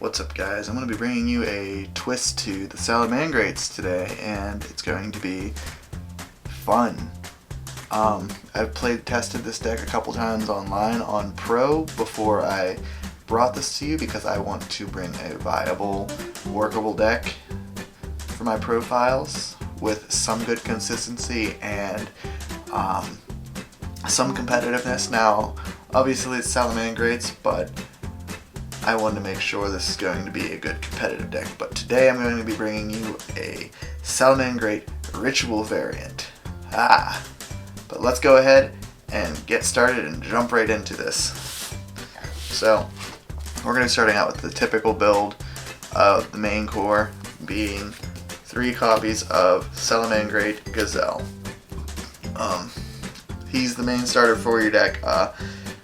What's up, guys? I'm going to be bringing you a twist to the Salamangreats today, and it's going to be fun. I've tested this deck a couple times online on Pro before I brought this to you because I want to bring a viable, workable deck for my profiles with some good consistency and some competitiveness. Now, obviously it's Salamangreats, but I wanted to make sure this is going to be a good competitive deck. But today I'm going to be bringing you a Salamangreat Ritual variant. But let's go ahead and get started and jump right into this. So, we're going to be starting out with the typical build of the main core being 3 copies of Salamangreat Gazelle. He's the main starter for your deck.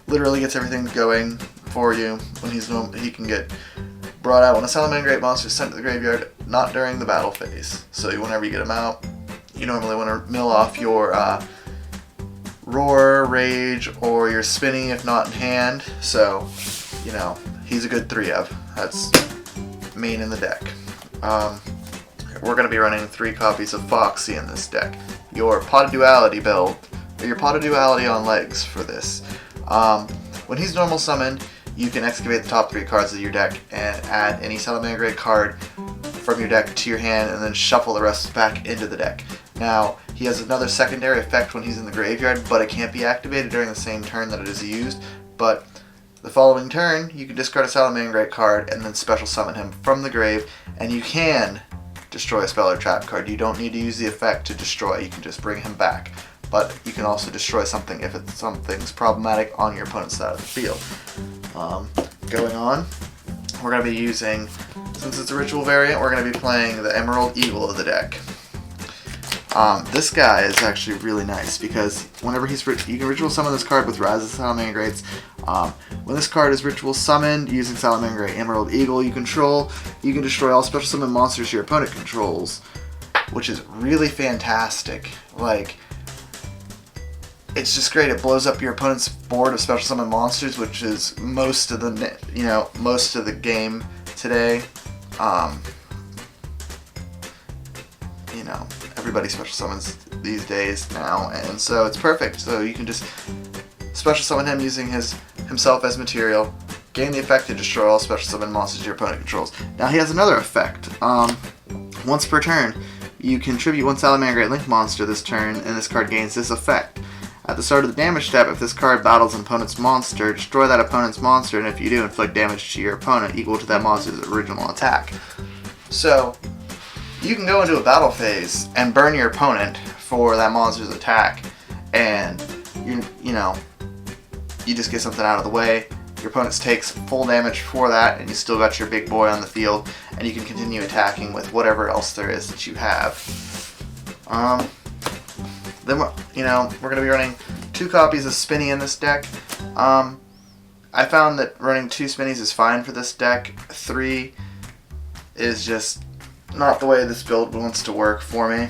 Literally gets everything going for you when he can get brought out when a Salamangreat monster is sent to the graveyard, not during the battle phase. So whenever you get him out, you normally want to mill off your Roar, Rage, or your Spinny if not in hand. So, you know, he's a good 3 of. That's main in the deck. We're going to be running 3 copies of Foxy in this deck. Your Pot of Duality build, or your Pot of Duality on legs for this. When he's normal summoned, you can excavate the top 3 cards of your deck and add any Salamangreat card from your deck to your hand and then shuffle the rest back into the deck. Now, he has another secondary effect when he's in the graveyard, but it can't be activated during the same turn that it is used. But the following turn, you can discard a Salamangreat card and then special summon him from the grave, and you can destroy a spell or trap card. You don't need to use the effect to destroy, you can just bring him back. But you can also destroy something if something's problematic on your opponent's side of the field. Going on, we're going to be using, since it's a ritual variant, we're going to be playing the Emerald Eagle of the deck. This guy is actually really nice because whenever you can ritual summon this card with Rise of Salamangreats. When this card is ritual summoned using Salamangreat Emerald Eagle you control, you can destroy all special summon monsters your opponent controls, which is really fantastic. Like, it's just great. It blows up your opponent's board of special summon monsters, which is most of the game today. Everybody special summons these days now, and so it's perfect. So you can just special summon him using himself as material, gain the effect to destroy all special summon monsters your opponent controls. Now he has another effect. Once per turn, you contribute 1 Salamangreat Link monster this turn, and this card gains this effect. At the start of the damage step, if this card battles an opponent's monster, destroy that opponent's monster, and if you do, inflict damage to your opponent equal to that monster's original attack. So, you can go into a battle phase and burn your opponent for that monster's attack, and you just get something out of the way. Your opponent takes full damage for that, and you still got your big boy on the field, and you can continue attacking with whatever else there is that you have. Then we're going to be running 2 copies of Spinny in this deck. I found that running 2 Spinnies is fine for this deck. 3 is just not the way this build wants to work for me.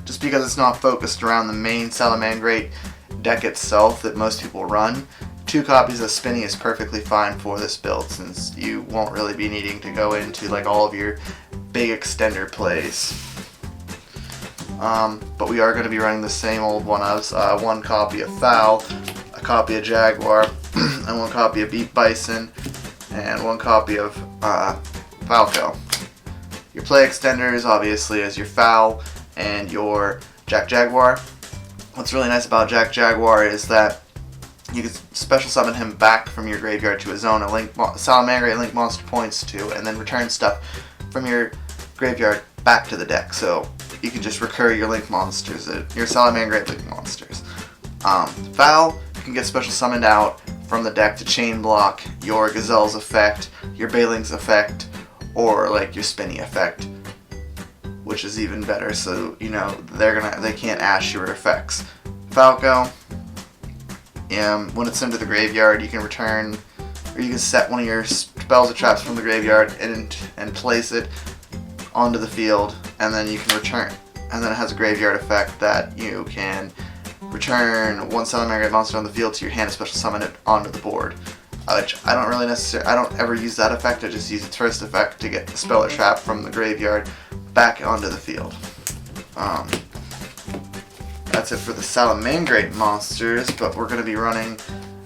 Just because it's not focused around the main Salamangreat deck itself that most people run. 2 copies of Spinny is perfectly fine for this build since you won't really be needing to go into like all of your big extender plays. But we are going to be running the same old one of 1 copy of Fowl, a copy of Jaguar, and 1 copy of Beat Bison, and 1 copy of Falco. Your play extenders obviously is your Fowl and your Jaguar. What's really nice about Jaguar is that you can special summon him back from your graveyard to a zone a Salamangreat Link monster points to, and then return stuff from your graveyard back to the deck. So you can just recur your Link monsters, your Salamangreat Link monsters. Fowl, you can get special summoned out from the deck to chain block your Gazelle's effect, your Bailing's effect, or like your Spinny effect, which is even better. So they can't ash your effects. Falco, when it's sent to the graveyard, you can return, or you can set one of your spells or traps from the graveyard and place it onto the field, and then you can return, and then it has a graveyard effect that you can return 1 Salamangreat monster on the field to your hand and special summon it onto the board. which I don't really necessarily, I don't ever use that effect. I just use its first effect to get the spell or trap from the graveyard back onto the field. That's it for the Salamangreat monsters, but we're going to be running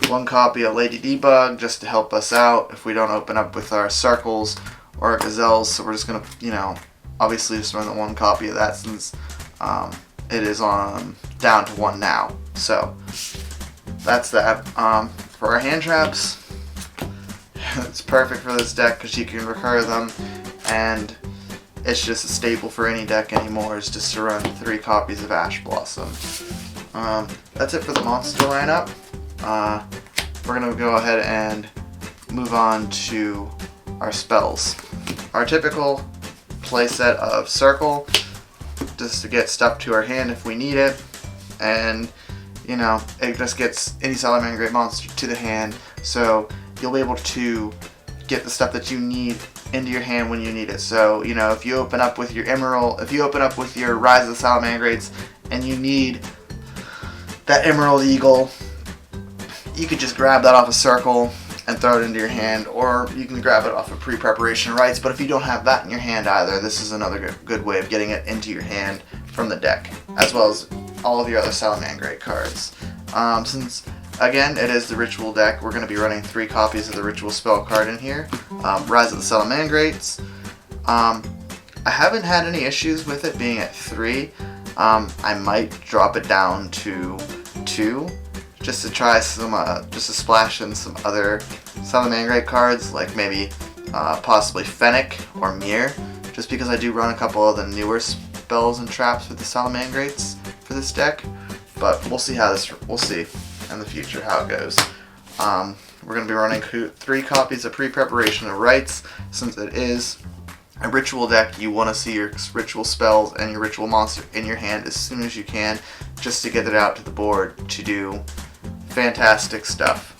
one copy of Lady Debug just to help us out if we don't open up with our circles or our gazelles. So we're just going to, you know, obviously just run the one copy of that since it is on down to 1 now. So that's that. For our hand traps, it's perfect for this deck because you can recur them, and it's just a staple for any deck anymore is just to run 3 copies of Ash Blossom. That's it for the monster lineup. We're going to go ahead and move on to our spells. Our typical playset of Circle, just to get stuff to our hand if we need it, and you know, it just gets any Salamangreat monster to the hand, so you'll be able to get the stuff that you need into your hand when you need it. So, you know, if you open up with your Emerald, if you open up with your Rise of the Salamangreats and you need that Emerald Eagle, you could just grab that off a Circle and throw it into your hand, or you can grab it off of Pre-Preparation Rites. But if you don't have that in your hand either, this is another good way of getting it into your hand from the deck, as well as all of your other Salamangreat cards. Since, again, it is the Ritual deck, we're going to be running 3 copies of the Ritual spell card in here. Rise of the Salamangreats. I haven't had any issues with it being at 3. I might drop it down to 2, just to try some, just to splash in some other Salamangreat cards, like maybe possibly Fennec or Mir, just because I do run a couple of the newer spells and traps with the Salamangreats for this deck. But we'll see we'll see in the future how it goes. We're going to be running 3 copies of Pre-Preparation of Rites. Since it is a Ritual deck, you want to see your Ritual spells and your Ritual monster in your hand as soon as you can, just to get it out to the board to do fantastic stuff.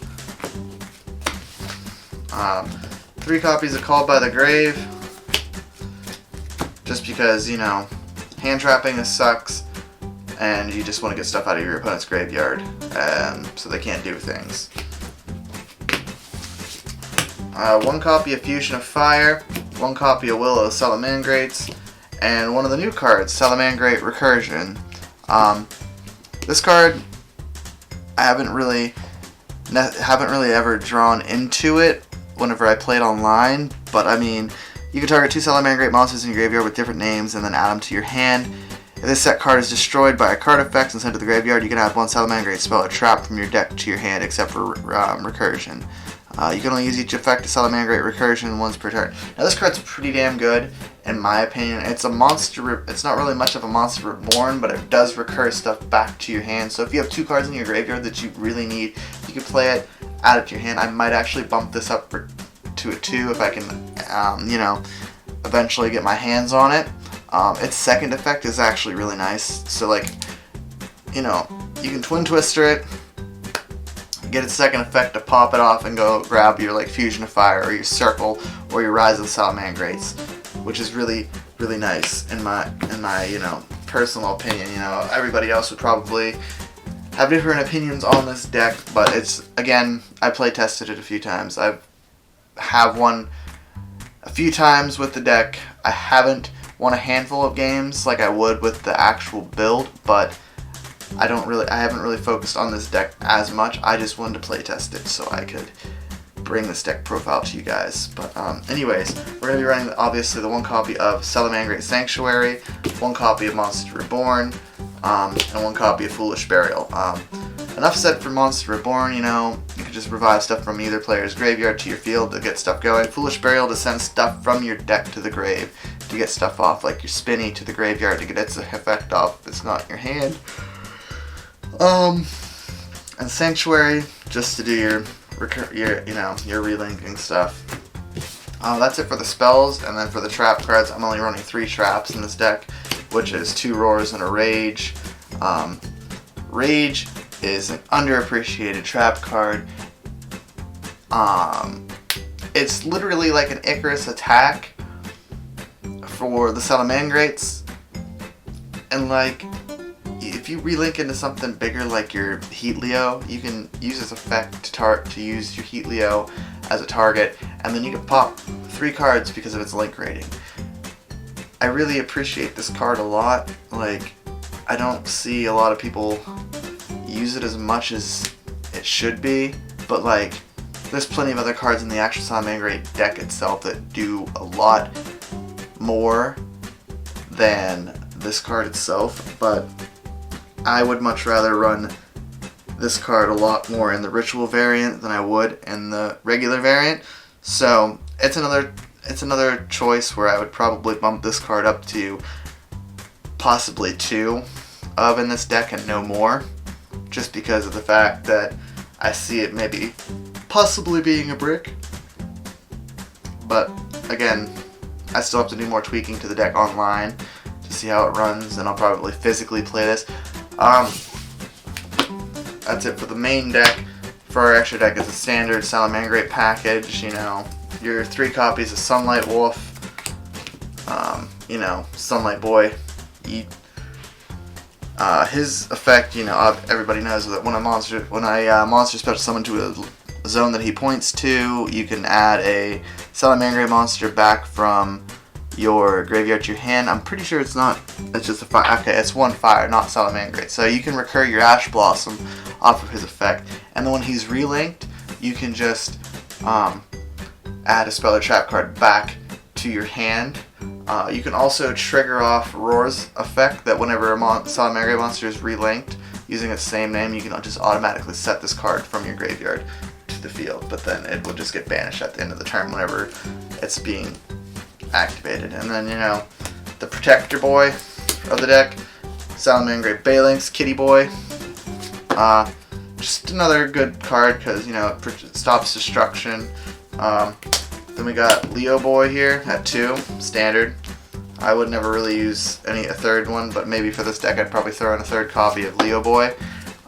3 copies of Called by the Grave, just because, you know, hand trapping sucks, and you just want to get stuff out of your opponent's graveyard, so they can't do things. 1 copy of Fusion of Fire, 1 copy of Will of the Salamangreats, and one of the new cards, Salamangreat Recursion. This card, I haven't really ever drawn into it whenever I played online, but I mean, you can target 2 Salamangreat monsters in your graveyard with different names and then add them to your hand. If this set card is destroyed by a card effect and sent to the graveyard, you can add 1 Salamangreat spell or trap from your deck to your hand, except for Recursion. You can only use each effect of Salamangreat Recursion once per turn. Now this card's pretty damn good, in my opinion. It's a monster. It's not really much of a monster reborn, but it does recur stuff back to your hand. So if you have 2 cards in your graveyard that you really need, you can play it, add it to your hand. I might actually bump this up to a 2 if I can, you know, eventually get my hands on it. Its second effect is actually really nice. So, like, you know, you can Twin Twister it, get its second effect to pop it off and go grab your, like, Fusion of Fire or your Circle or your Rise of the Salamangreats, which is really, really nice in my you know, personal opinion. You know, everybody else would probably have different opinions on this deck, but it's, again, I play tested it a few times. I have won a few times with the deck. I haven't won a handful of games like I would with the actual build, but I haven't really focused on this deck as much. I just wanted to play test it so I could bring this deck profile to you guys. But anyways, we're going to be running obviously the 1 copy of Salamangreat Sanctuary, 1 copy of Monster Reborn, and 1 copy of Foolish Burial. Enough said for Monster Reborn. You know, you can just revive stuff from either player's graveyard to your field to get stuff going. Foolish Burial to send stuff from your deck to the grave to get stuff off, like your Spinny to the graveyard to get its effect off if it's not in your hand. And Sanctuary just to do your relinking stuff. That's it for the spells, and then for the trap cards, I'm only running 3 traps in this deck, which is 2 Roars and a Rage. Rage is an underappreciated trap card. It's literally like an Icarus attack for the Salamangreats, and like, if if you relink into something bigger like your Heat Leo, you can use this effect to use your Heat Leo as a target, and then you can pop 3 cards because of its link rating. I really appreciate this card a lot. Like, I don't see a lot of people use it as much as it should be, but like, there's plenty of other cards in the actual Salamangreat deck itself that do a lot more than this card itself, but I would much rather run this card a lot more in the ritual variant than I would in the regular variant. So it's another choice where I would probably bump this card up to possibly 2 of in this deck and no more, just because of the fact that I see it maybe possibly being a brick. But again, I still have to do more tweaking to the deck online to see how it runs, and I'll probably physically play this. That's it for the main deck. For our extra deck, it's a standard Salamangreat package. You know, your 3 copies of Sunlight Wolf. You know, Sunlight Boy. His effect, you know, everybody knows that when I monster special summon to a zone that he points to, you can add a Salamangreat monster back from your graveyard to your hand. I'm pretty sure it's just a fire. Okay, it's 1 fire, not Salamangreat. So you can recur your Ash Blossom off of his effect. And then when he's relinked, you can just add a spell or trap card back to your hand. You can also trigger off Roar's effect, that whenever a Salamangreat monster is relinked using its same name, you can just automatically set this card from your graveyard to the field, but then it will just get banished at the end of the turn whenever it's being activated. And then, you know, the Protector Boy of the deck, Salamangreat Balinx, Kitty Boy. Just another good card because, you know, it stops destruction. Then we got Leo Boy here at 2, standard. I would never really use a 3rd one, but maybe for this deck I'd probably throw in a 3rd copy of Leo Boy.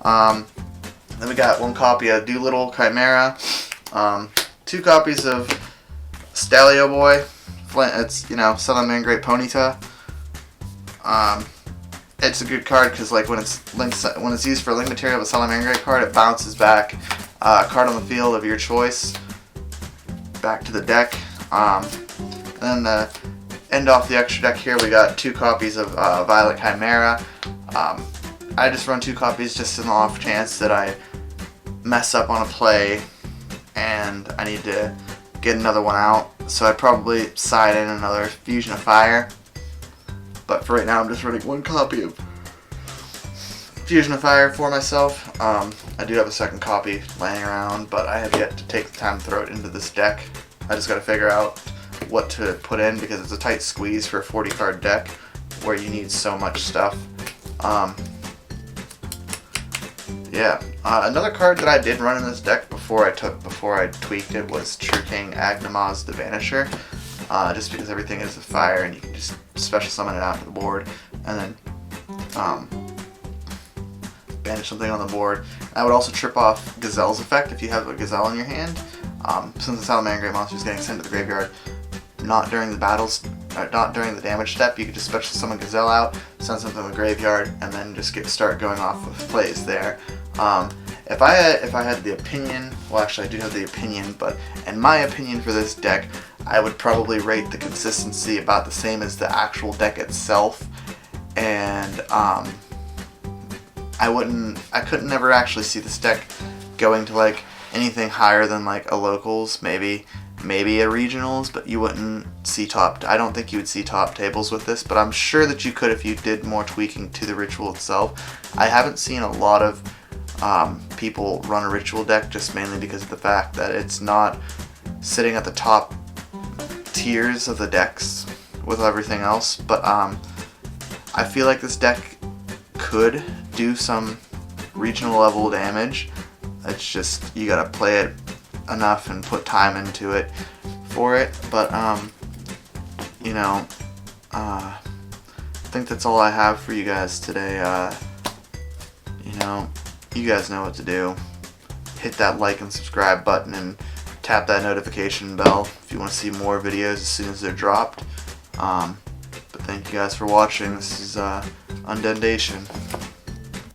Then we got 1 copy of Doolittle Chimera, 2 copies of Stalio Boy. It's, you know, Salamangreat Ponyta. It's a good card because, like, when it's used for link material of a Salamangreat card, it bounces back a card on the field of your choice back to the deck. And then to end off the extra deck here, we got 2 copies of Violet Chimera. I just run 2 copies just in the off chance that I mess up on a play and I need to get another one out. So I'd probably side in another Fusion of Fire. But for right now, I'm just running 1 copy of Fusion of Fire for myself. I do have a 2nd copy laying around, but I have yet to take the time to throw it into this deck. I just got to figure out what to put in because it's a tight squeeze for a 40 card deck where you need so much stuff. Yeah, another card that I did run in this deck before I tweaked it was True King Agnamaz the Vanisher. Just because everything is a fire and you can just special summon it out to the board and then banish something on the board. I would also trip off Gazelle's effect if you have a Gazelle in your hand. Since the Salamangreat monster is getting sent to the graveyard, not during the damage step, you could just special summon Gazelle out, send something to the graveyard, and then just start going off with plays there. If I had the opinion, well, actually I do have the opinion, but in my opinion for this deck, I would probably rate the consistency about the same as the actual deck itself, and I couldn't never actually see this deck going to like anything higher than like a locals, maybe a regionals, but you wouldn't see I don't think you would see top tables with this, but I'm sure that you could if you did more tweaking to the ritual itself. I haven't seen a lot of people run a ritual deck just mainly because of the fact that it's not sitting at the top tiers of the decks with everything else, but I feel like this deck could do some regional level damage. It's just you gotta play it enough and put time into it for it, but you know, I think that's all I have for you guys today. You know, you guys know what to do. Hit that like and subscribe button and tap that notification bell if you want to see more videos as soon as they're dropped. But thank you guys for watching. This is Undendation.